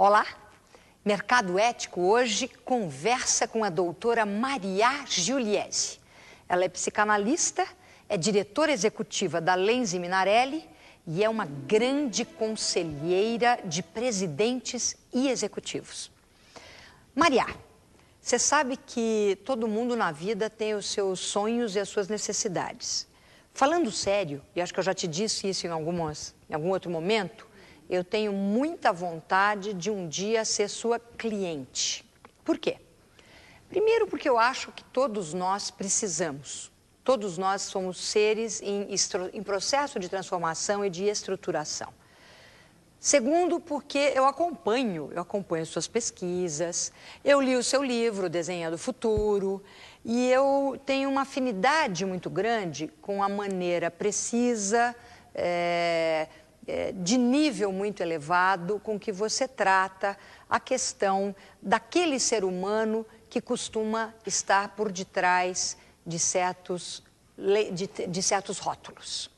Olá, Mercado Ético hoje conversa com a doutora Maria Giuliesi. Ela é psicanalista, é diretora executiva da Lenzi Minarelli e é uma grande conselheira de presidentes e executivos. Maria, você sabe que todo mundo na vida tem os seus sonhos e as suas necessidades. Falando sério, e acho que eu já te disse isso em algum outro momento, eu tenho muita vontade de um dia ser sua cliente. Por quê? Primeiro porque eu acho que todos nós precisamos. Todos nós somos seres em processo de transformação e de estruturação. Segundo, porque eu acompanho suas pesquisas, eu li o seu livro, Desenhando o Futuro, e eu tenho uma afinidade muito grande com a maneira precisa, de nível muito elevado, com que você trata a questão daquele ser humano que costuma estar por detrás de certos rótulos.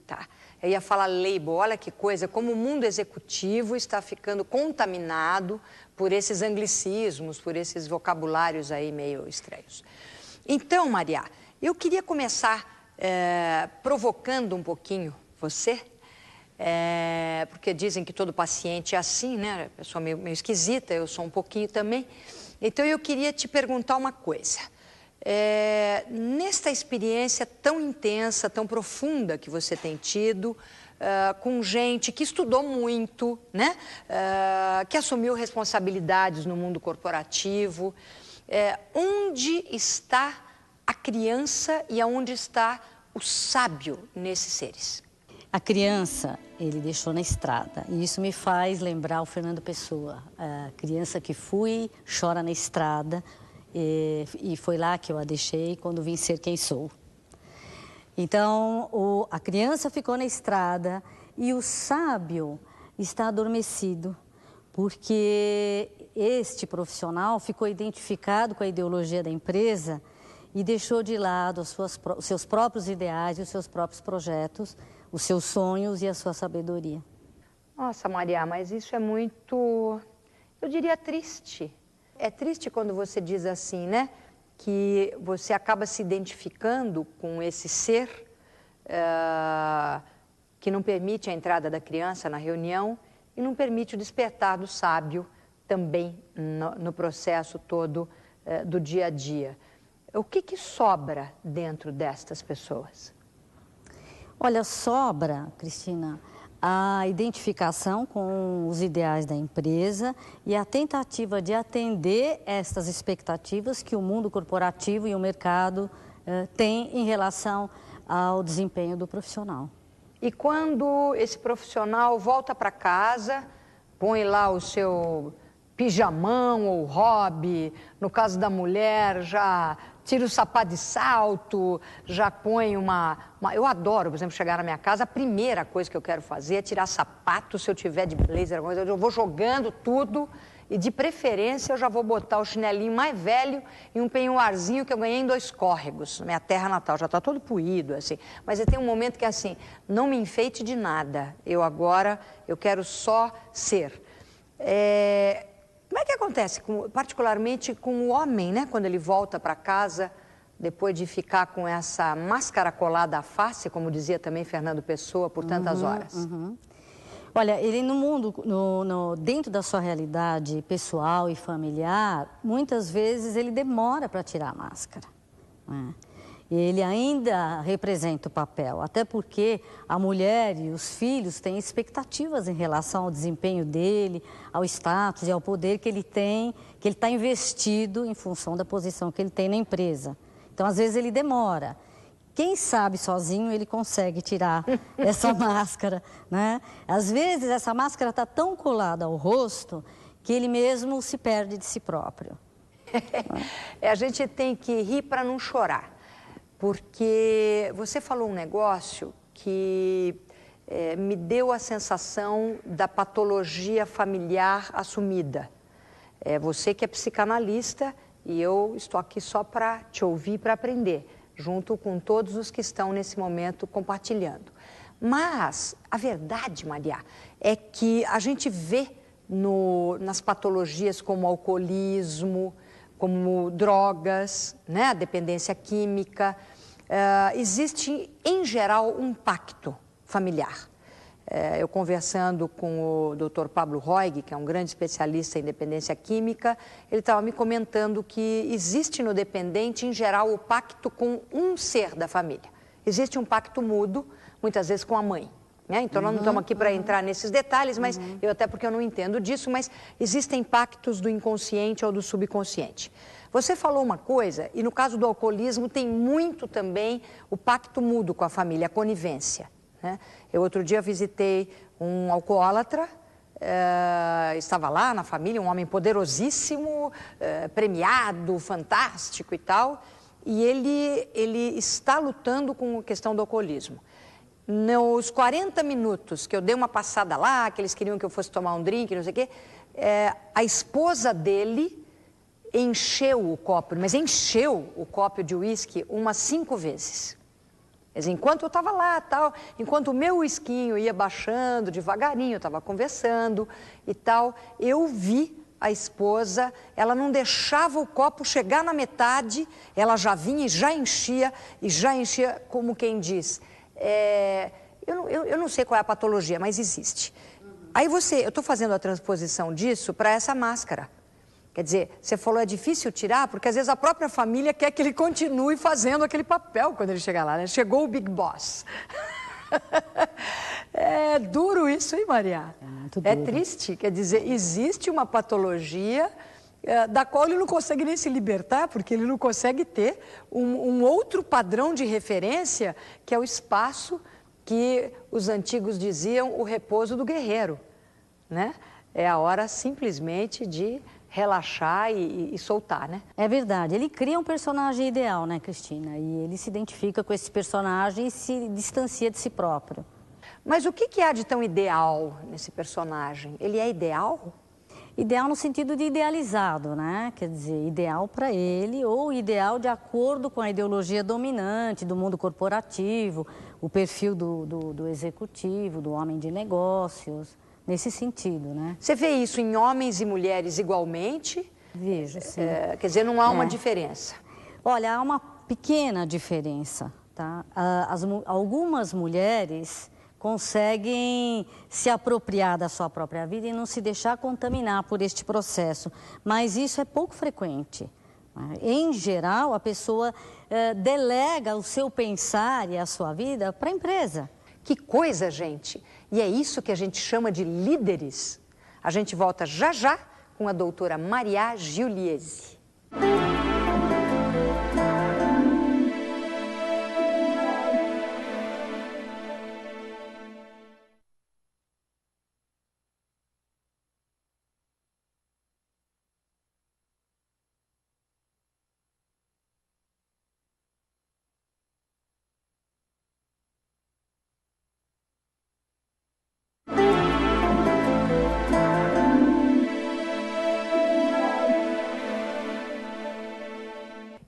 Tá? Eu ia falar label, olha que coisa, como o mundo executivo está ficando contaminado por esses anglicismos, por esses vocabulários aí meio estranhos. Então, Maria, eu queria começar provocando um pouquinho você, porque dizem que todo paciente é assim, né? A pessoa meio esquisita, eu sou um pouquinho também. Então, eu queria te perguntar uma coisa. Nesta experiência tão intensa, tão profunda que você tem tido, com gente que estudou muito, né? Que assumiu responsabilidades no mundo corporativo, onde está a criança e aonde está o sábio nesses seres? A criança, ele deixou na estrada, e isso me faz lembrar o Fernando Pessoa. A criança que fui, chora na estrada, e foi lá que eu a deixei quando vim ser quem sou. Então, a criança ficou na estrada e o sábio está adormecido, porque este profissional ficou identificado com a ideologia da empresa e deixou de lado os seus próprios ideais e os seus próprios projetos, os seus sonhos e a sua sabedoria. Nossa, Maria, mas isso é muito, eu diria, triste. É triste quando você diz assim, né? Que você acaba se identificando com esse ser que não permite a entrada da criança na reunião e não permite o despertar do sábio também no processo todo do dia a dia. O que sobra dentro destas pessoas? Olha, sobra, Cristina, a identificação com os ideais da empresa e a tentativa de atender estas expectativas que o mundo corporativo e o mercado têm em relação ao desempenho do profissional. E quando esse profissional volta para casa, põe lá o seu pijamão ou hobby, no caso da mulher, já tira o sapato de salto, já põe Eu adoro, por exemplo, chegar na minha casa, a primeira coisa que eu quero fazer é tirar sapato, se eu tiver de blazer, eu vou jogando tudo e, de preferência, eu já vou botar o chinelinho mais velho e um penhoarzinho que eu ganhei em 2 córregos, na minha terra natal, já está todo puído, assim. Mas tem um momento que é assim, não me enfeite de nada, eu quero só ser. Como é que acontece, particularmente com o homem, né? Quando ele volta para casa, depois de ficar com essa máscara colada à face, como dizia também Fernando Pessoa, por tantas horas? Olha, ele no mundo, dentro da sua realidade pessoal e familiar, muitas vezes ele demora para tirar a máscara, né? Ele ainda representa o papel, até porque a mulher e os filhos têm expectativas em relação ao desempenho dele, ao status e ao poder que ele tem, que ele está investido em função da posição que ele tem na empresa. Então, às vezes, ele demora. Quem sabe sozinho ele consegue tirar essa máscara, né? Às vezes, essa máscara está tão colada ao rosto que ele mesmo se perde de si próprio. A gente tem que rir para não chorar. Porque você falou um negócio que me deu a sensação da patologia familiar assumida. Você que é psicanalista e eu estou aqui só para te ouvir, para aprender, junto com todos os que estão nesse momento compartilhando. Mas a verdade, Maria, é que a gente vê nas patologias como alcoolismo, como drogas, né, a dependência química. Existe, em geral, um pacto familiar. Eu conversando com o Dr. Pablo Roig, que é um grande especialista em dependência química, ele estava me comentando que existe no dependente, em geral, o pacto com um ser da família. Existe um pacto mútuo, muitas vezes com a mãe. Né? Então, nós não estamos aqui para entrar nesses detalhes, mas eu até porque eu não entendo disso, mas existem pactos do inconsciente ou do subconsciente. Você falou uma coisa, e no caso do alcoolismo tem muito também o pacto mútuo com a família, a conivência. Né? Eu outro dia visitei um alcoólatra, estava lá na família, um homem poderosíssimo, premiado, fantástico e tal, e ele está lutando com a questão do alcoolismo. Nos 40 minutos que eu dei uma passada lá, que eles queriam que eu fosse tomar um drink, não sei o quê, a esposa dele encheu o copo, mas encheu o copo de uísque umas 5 vezes. Quer dizer, enquanto eu estava lá, tal, enquanto o meu uisquinho ia baixando devagarinho, eu estava conversando e tal, eu vi a esposa, ela não deixava o copo chegar na metade, ela já vinha e já enchia como quem diz. Eu não sei qual é a patologia, mas existe. Aí eu estou fazendo a transposição disso para essa máscara. Quer dizer, você falou, é difícil tirar, porque às vezes a própria família quer que ele continue fazendo aquele papel quando ele chegar lá, né? Chegou o Big Boss. É duro isso, hein, Maria? É triste, quer dizer, existe uma patologia da qual ele não consegue nem se libertar, porque ele não consegue ter um outro padrão de referência, que é o espaço que os antigos diziam o repouso do guerreiro, né? É a hora simplesmente de relaxar e soltar, né? É verdade. Ele cria um personagem ideal, né, Cristina? E ele se identifica com esse personagem e se distancia de si próprio. Mas o que há de tão ideal nesse personagem? Ele é ideal? Ideal no sentido de idealizado, né? Quer dizer, ideal para ele ou ideal de acordo com a ideologia dominante do mundo corporativo, o perfil do executivo, do homem de negócios. Nesse sentido, né? Você vê isso em homens e mulheres igualmente? Vejo, sim. Quer dizer, não há uma diferença? Olha, há uma pequena diferença, tá? Algumas mulheres conseguem se apropriar da sua própria vida e não se deixar contaminar por este processo, mas isso é pouco frequente. Em geral, a pessoa delega o seu pensar e a sua vida para a empresa. Que coisa, gente! E é isso que a gente chama de líderes. A gente volta já já com a doutora Maria Giuliesi.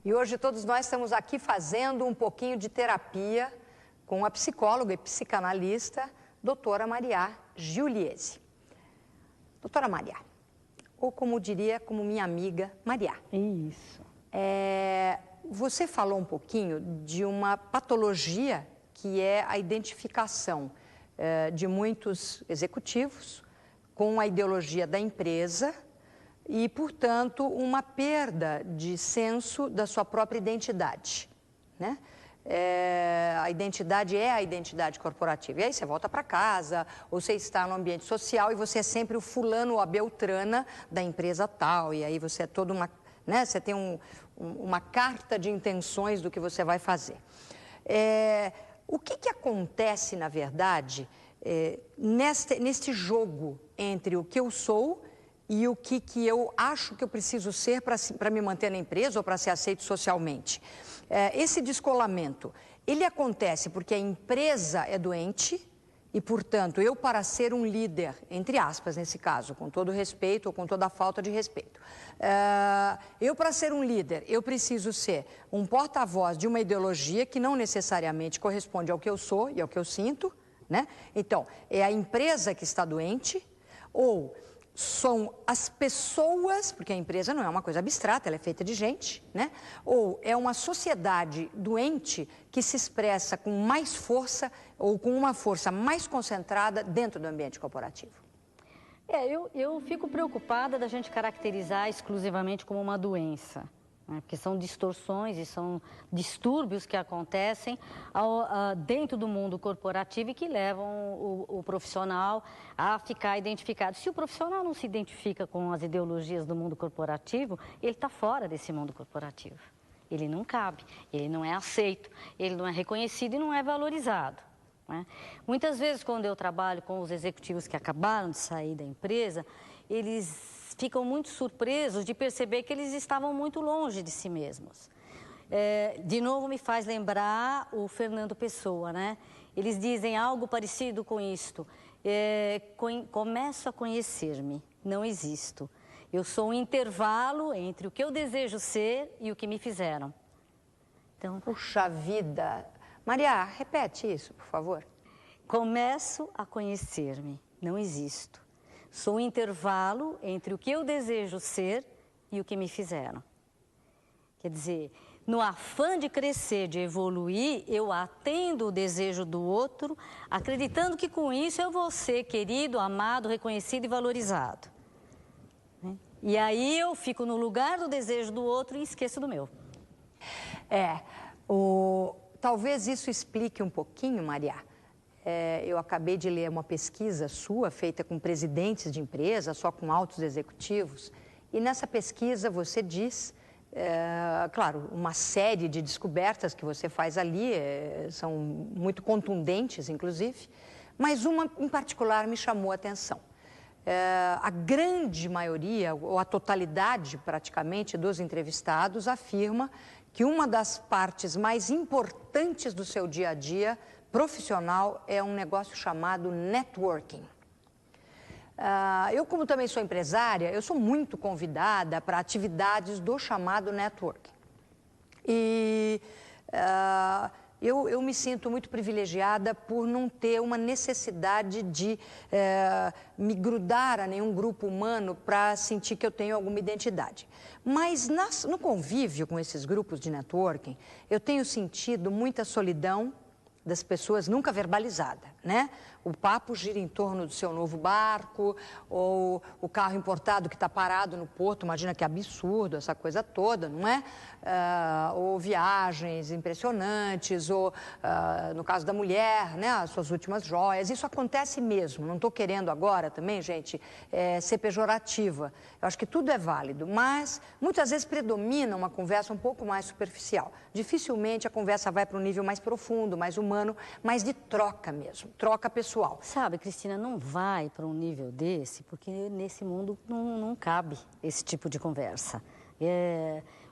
E hoje todos nós estamos aqui fazendo um pouquinho de terapia com a psicóloga e psicanalista, doutora Maria Giuliesi. Doutora Maria, ou como diria, como minha amiga, Maria. Isso. Você falou um pouquinho de uma patologia que é a identificação de muitos executivos com a ideologia da empresa e, portanto, uma perda de senso da sua própria identidade, né? A identidade é a identidade corporativa. E aí você volta para casa, ou você está no ambiente social e você é sempre o fulano ou a beltrana da empresa tal. E aí você é toda uma, né? Você tem uma carta de intenções do que você vai fazer. O que acontece, na verdade, neste jogo entre o que eu sou e o que eu acho que eu preciso ser para me manter na empresa ou para ser aceito socialmente? Esse descolamento, ele acontece porque a empresa é doente e, portanto, eu para ser um líder, entre aspas, nesse caso, com todo respeito ou com toda a falta de respeito, eu para ser um líder, eu preciso ser um porta-voz de uma ideologia que não necessariamente corresponde ao que eu sou e ao que eu sinto, né? Então, é a empresa que está doente ou são as pessoas, porque a empresa não é uma coisa abstrata, ela é feita de gente, né? Ou é uma sociedade doente que se expressa com mais força ou com uma força mais concentrada dentro do ambiente corporativo? Eu fico preocupada da gente caracterizar exclusivamente como uma doença, né? Porque são distorções e são distúrbios que acontecem dentro do mundo corporativo e que levam o profissional a ficar identificado. Se o profissional não se identifica com as ideologias do mundo corporativo, ele está fora desse mundo corporativo. Ele não cabe, ele não é aceito, ele não é reconhecido e não é valorizado, né? Muitas vezes, quando eu trabalho com os executivos que acabaram de sair da empresa, eles ficam muito surpresos de perceber que eles estavam muito longe de si mesmos. De novo, me faz lembrar o Fernando Pessoa, né? Eles dizem algo parecido com isto. Começo a conhecer-me, não existo. Eu sou um intervalo entre o que eu desejo ser e o que me fizeram. Então, puxa vida! Maria, repete isso, por favor. Começo a conhecer-me, não existo. Sou um intervalo entre o que eu desejo ser e o que me fizeram. Quer dizer, no afã de crescer, de evoluir, eu atendo o desejo do outro, acreditando que com isso eu vou ser querido, amado, reconhecido e valorizado. E aí eu fico no lugar do desejo do outro e esqueço do meu. Talvez isso explique um pouquinho, Maria. Eu acabei de ler uma pesquisa sua, feita com presidentes de empresas, só com altos executivos. E nessa pesquisa você diz, claro, uma série de descobertas que você faz ali, são muito contundentes, inclusive, mas uma em particular me chamou a atenção. A grande maioria, ou a totalidade praticamente dos entrevistados afirma que uma das partes mais importantes do seu dia a dia profissional é um negócio chamado networking. Eu, como também sou empresária, eu sou muito convidada para atividades do chamado networking. E eu me sinto muito privilegiada por não ter uma necessidade de me grudar a nenhum grupo humano para sentir que eu tenho alguma identidade. Mas no convívio com esses grupos de networking, eu tenho sentido muita solidão das pessoas nunca verbalizada, né? O papo gira em torno do seu novo barco, ou o carro importado que está parado no porto, imagina que absurdo essa coisa toda, não é? Ou viagens impressionantes, ou no caso da mulher, né, as suas últimas joias. Isso acontece mesmo, não estou querendo agora também, gente, ser pejorativa. Eu acho que tudo é válido, mas muitas vezes predomina uma conversa um pouco mais superficial. Dificilmente a conversa vai para um nível mais profundo, mais humano, mais de troca mesmo, troca pessoal. Sabe, Cristina, não vai para um nível desse, porque nesse mundo não cabe esse tipo de conversa.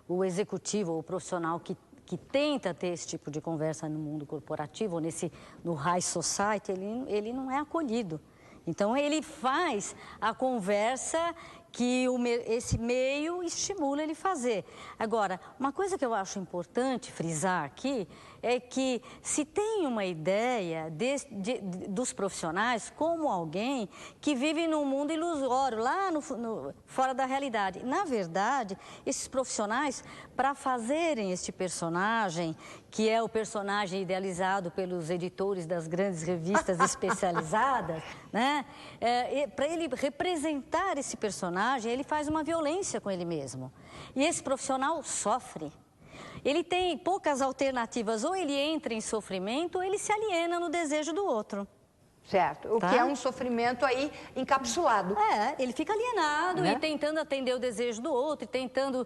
O executivo, o profissional que tenta ter esse tipo de conversa no mundo corporativo, ou no high society, ele não é acolhido. Então, ele faz a conversa que esse meio estimula ele fazer. Agora, uma coisa que eu acho importante frisar aqui é que se tem uma ideia dos profissionais como alguém que vive num mundo ilusório, lá fora da realidade. Na verdade, esses profissionais, para fazerem este personagem, que é o personagem idealizado pelos editores das grandes revistas especializadas, né? Para ele representar esse personagem, ele faz uma violência com ele mesmo. E esse profissional sofre. Ele tem poucas alternativas, ou ele entra em sofrimento, ou ele se aliena no desejo do outro. Certo, o que é um sofrimento aí encapsulado. Ele fica alienado, né? E tentando atender o desejo do outro, e tentando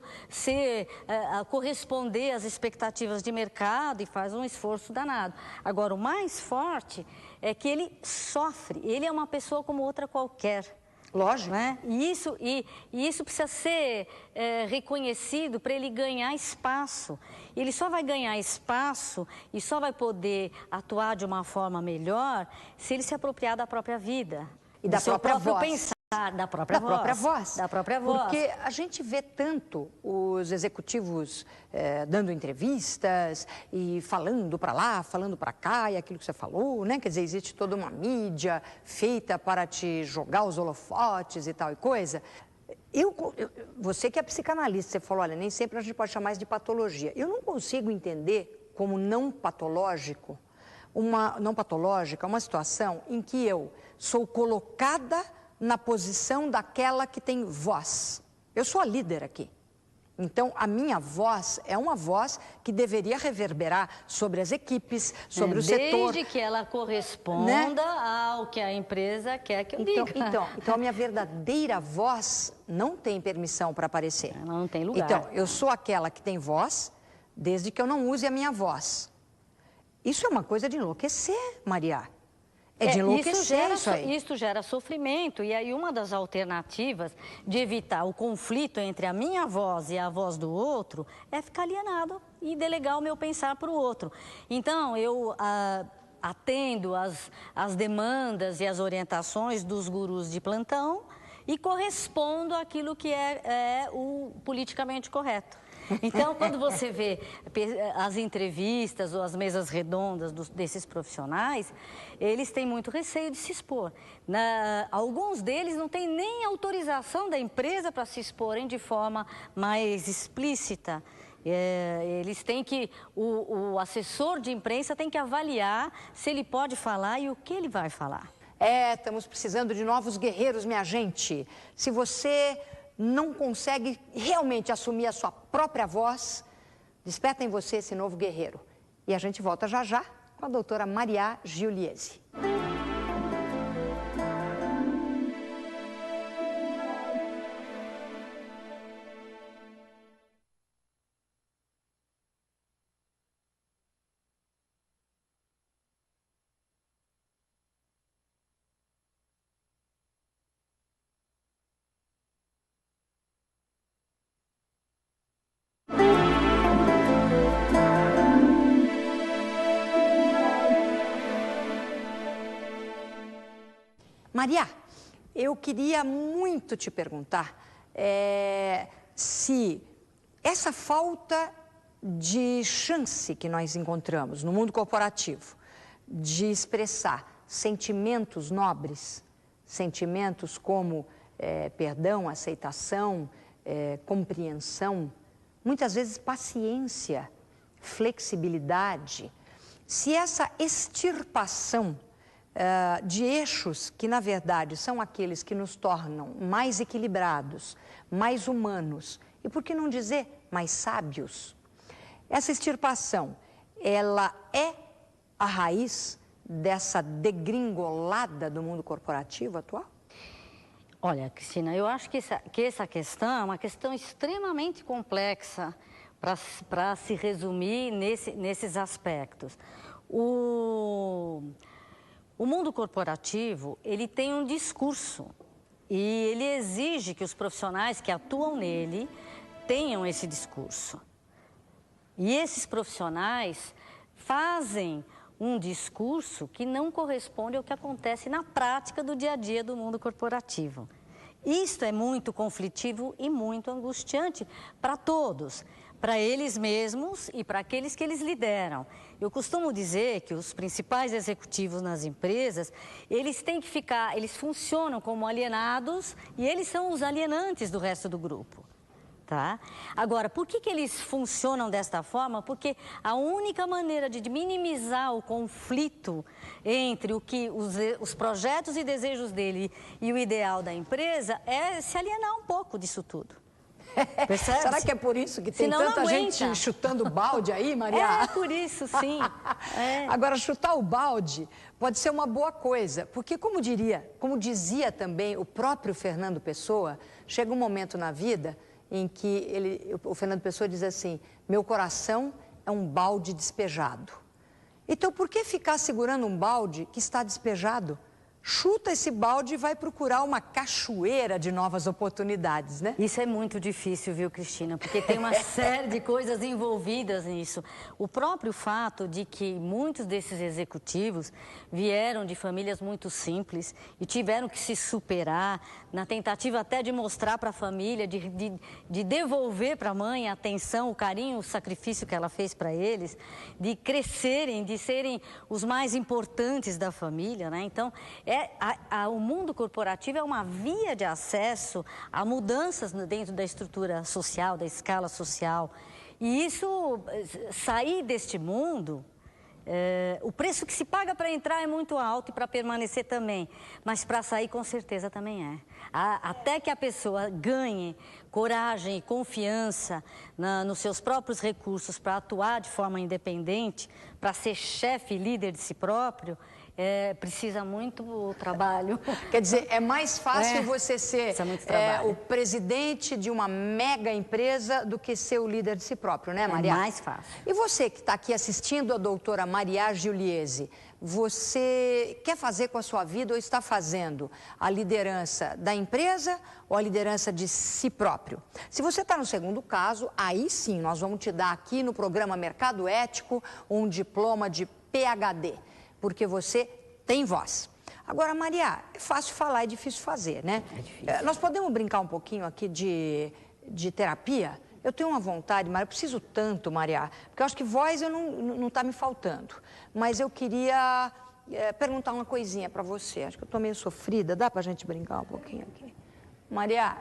corresponder às expectativas de mercado, e faz um esforço danado. Agora, o mais forte é que ele sofre, ele é uma pessoa como outra qualquer. Lógico. Né? E isso precisa ser reconhecido para ele ganhar espaço. Ele só vai ganhar espaço e só vai poder atuar de uma forma melhor se ele se apropriar da própria vida. E da própria voz. Pensar. Da própria voz. Da própria voz. Porque a gente vê tanto os executivos dando entrevistas e falando para lá, falando para cá, e aquilo que você falou, né? Quer dizer, existe toda uma mídia feita para te jogar os holofotes e tal e coisa. Você que é psicanalista, você falou, olha, nem sempre a gente pode chamar isso de patologia. Eu não consigo entender como não patológica uma situação em que eu sou colocada na posição daquela que tem voz. Eu sou a líder aqui. Então, a minha voz é uma voz que deveria reverberar sobre as equipes, sobre o setor. Desde que ela corresponda, né, ao que a empresa quer que eu diga. Então, a minha verdadeira voz não tem permissão para aparecer. Ela não tem lugar. Então, eu sou aquela que tem voz, desde que eu não use a minha voz. Isso é uma coisa de enlouquecer, Maria. É de enlouquecer isso gera sofrimento, e aí uma das alternativas de evitar o conflito entre a minha voz e a voz do outro é ficar alienado e delegar o meu pensar para o outro. Então, eu atendo as demandas e as orientações dos gurus de plantão e correspondo àquilo que é o politicamente correto. Então, quando você vê as entrevistas ou as mesas redondas desses profissionais, eles têm muito receio de se expor. Alguns deles não têm nem autorização da empresa para se exporem de forma mais explícita. Eles têm que, o assessor de imprensa tem que avaliar se ele pode falar e o que ele vai falar. Estamos precisando de novos guerreiros, minha gente. Se você não consegue realmente assumir a sua própria voz, desperta em você esse novo guerreiro. E a gente volta já já com a doutora Maria Giuliesi. Maria, eu queria muito te perguntar se essa falta de chance que nós encontramos no mundo corporativo de expressar sentimentos nobres, sentimentos como perdão, aceitação, compreensão, muitas vezes paciência, flexibilidade, se essa extirpação de eixos que, na verdade, são aqueles que nos tornam mais equilibrados, mais humanos e, por que não dizer, mais sábios. Essa extirpação, ela é a raiz dessa degringolada do mundo corporativo atual? Olha, Cristina, eu acho que essa questão é uma questão extremamente complexa para se resumir nesses aspectos. O mundo corporativo, ele tem um discurso e ele exige que os profissionais que atuam nele tenham esse discurso. E esses profissionais fazem um discurso que não corresponde ao que acontece na prática do dia a dia do mundo corporativo. Isto é muito conflitivo e muito angustiante para todos, para eles mesmos e para aqueles que eles lideram. Eu costumo dizer que os principais executivos nas empresas, eles têm que ficar, eles funcionam como alienados e eles são os alienantes do resto do grupo. Tá? Agora, por que eles funcionam desta forma? Porque a única maneira de minimizar o conflito entre os projetos e desejos dele e o ideal da empresa é se alienar um pouco disso tudo. Percebe? Será que é por isso que tem tanta gente chutando balde aí, Maria? É por isso, sim. Agora, chutar o balde pode ser uma boa coisa, porque como dizia também o próprio Fernando Pessoa, chega um momento na vida em que o Fernando Pessoa diz assim, meu coração é um balde despejado. Então, por que ficar segurando um balde que está despejado? chuta esse balde e vai procurar uma cachoeira de novas oportunidades, né? Isso é muito difícil, viu, Cristina? Porque tem uma série de coisas envolvidas nisso. O próprio fato de que muitos desses executivos vieram de famílias muito simples e tiveram que se superar na tentativa até de mostrar para a família, de devolver para a mãe a atenção, o carinho, o sacrifício que ela fez para eles, de crescerem, de serem os mais importantes da família, né? Então, o mundo corporativo é uma via de acesso a mudanças dentro da estrutura social, da escala social. E isso, sair deste mundo, o preço que se paga para entrar é muito alto e para permanecer também. Mas para sair, com certeza, também é. Até que a pessoa ganhe coragem e confiança nos seus próprios recursos para atuar de forma independente, para ser chefe e líder de si próprio, precisa muito trabalho. Quer dizer, é mais fácil você ser o presidente de uma mega empresa do que ser o líder de si próprio, né, Maria? É mais fácil. E você que está aqui assistindo a doutora Maria Giuliezi, você quer fazer com a sua vida ou está fazendo a liderança da empresa ou a liderança de si próprio? Se você está no segundo caso, aí sim, nós vamos te dar aqui no programa Mercado Ético um diploma de PhD. Porque você tem voz. Agora, Maria, é fácil falar, é difícil fazer, né? É difícil. Nós podemos brincar um pouquinho aqui de terapia? Eu tenho uma vontade, Maria, eu preciso tanto, Maria, porque eu acho que voz não está me faltando. Mas eu queria perguntar uma coisinha para você. Acho que eu estou meio sofrida, dá para a gente brincar um pouquinho aqui? Maria,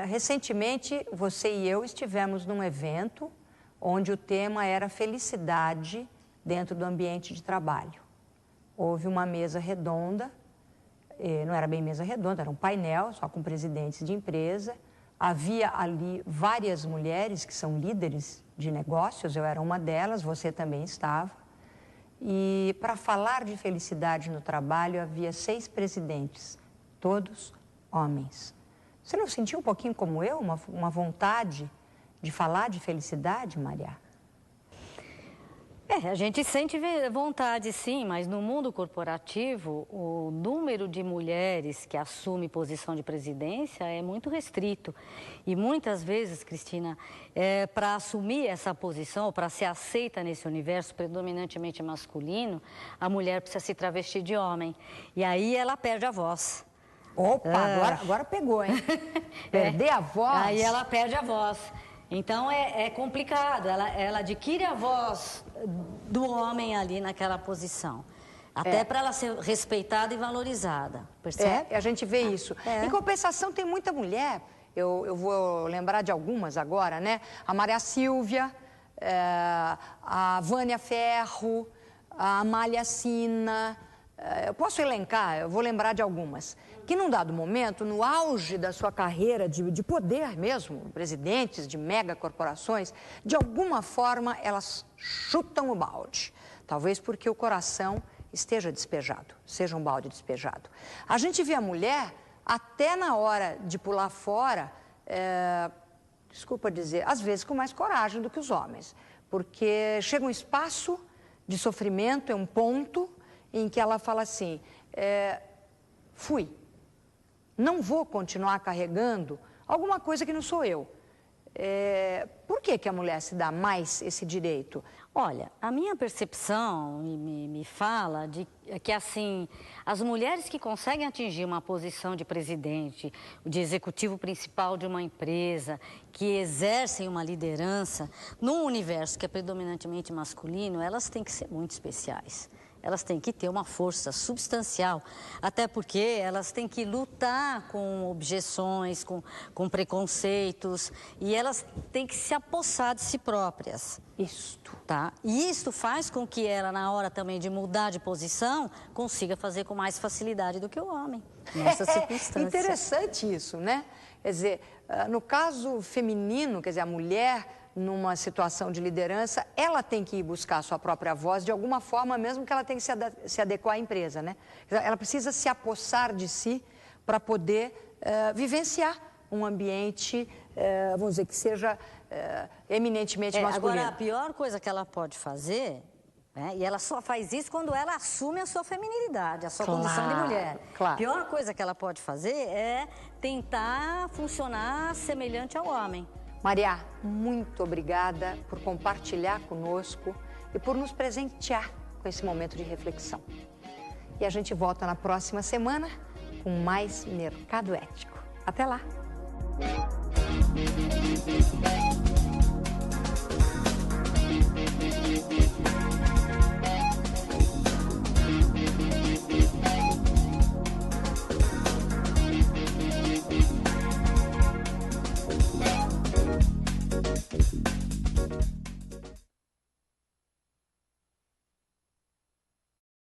recentemente você e eu estivemos num evento onde o tema era felicidade dentro do ambiente de trabalho. Houve uma mesa redonda, não era bem mesa redonda, era um painel, só com presidentes de empresa. Havia ali várias mulheres que são líderes de negócios, eu era uma delas, você também estava. E para falar de felicidade no trabalho, havia 6 presidentes, todos homens. Você não sentiu um pouquinho como eu, uma vontade de falar de felicidade, Maria? A gente sente vontade, sim, mas no mundo corporativo, o número de mulheres que assume posição de presidência é muito restrito. E muitas vezes, Cristina, para assumir essa posição, para ser aceita nesse universo predominantemente masculino, a mulher precisa se travestir de homem. E aí ela perde a voz. Opa, agora pegou, hein? Perder a voz? Aí ela perde a voz. Então, é complicado, ela adquire a voz do homem ali naquela posição. Até para ela ser respeitada e valorizada, percebe? A gente vê isso. Em compensação, tem muita mulher, eu vou lembrar de algumas agora, né? A Maria Silvia, a Vânia Ferro, a Amália Sina, eu posso elencar, eu vou lembrar de algumas, que num dado momento, no auge da sua carreira de poder mesmo, presidentes de mega corporações, de alguma forma elas chutam o balde. Talvez porque o coração esteja despejado, seja um balde despejado. A gente vê a mulher, até na hora de pular fora, desculpa dizer, às vezes com mais coragem do que os homens. Porque chega um espaço de sofrimento, é um ponto em que ela fala assim, fui, não vou continuar carregando alguma coisa que não sou eu. Por que a mulher se dá mais esse direito? Olha, a minha percepção me fala de que, assim, as mulheres que conseguem atingir uma posição de presidente, de executivo principal de uma empresa, que exercem uma liderança, num universo que é predominantemente masculino, elas têm que ser muito especiais. Elas têm que ter uma força substancial, até porque elas têm que lutar com objeções, com preconceitos, e elas têm que se apossar de si próprias. Isto. Tá? E isso faz com que ela, na hora também de mudar de posição, consiga fazer com mais facilidade do que o homem, nessa circunstância. Interessante isso, né? Quer dizer, no caso feminino, quer dizer, a mulher numa situação de liderança, ela tem que ir buscar a sua própria voz de alguma forma, mesmo que ela tenha que se adequar à empresa, né? Ela precisa se apossar de si para poder vivenciar um ambiente, vamos dizer, que seja eminentemente masculino. Agora, a pior coisa que ela pode fazer né? E ela só faz isso quando ela assume a sua feminilidade, a sua condição de mulher. Claro. A pior coisa que ela pode fazer é tentar funcionar semelhante ao homem. Maria, muito obrigada por compartilhar conosco e por nos presentear com esse momento de reflexão. E a gente volta na próxima semana com mais Mercado Ético. Até lá!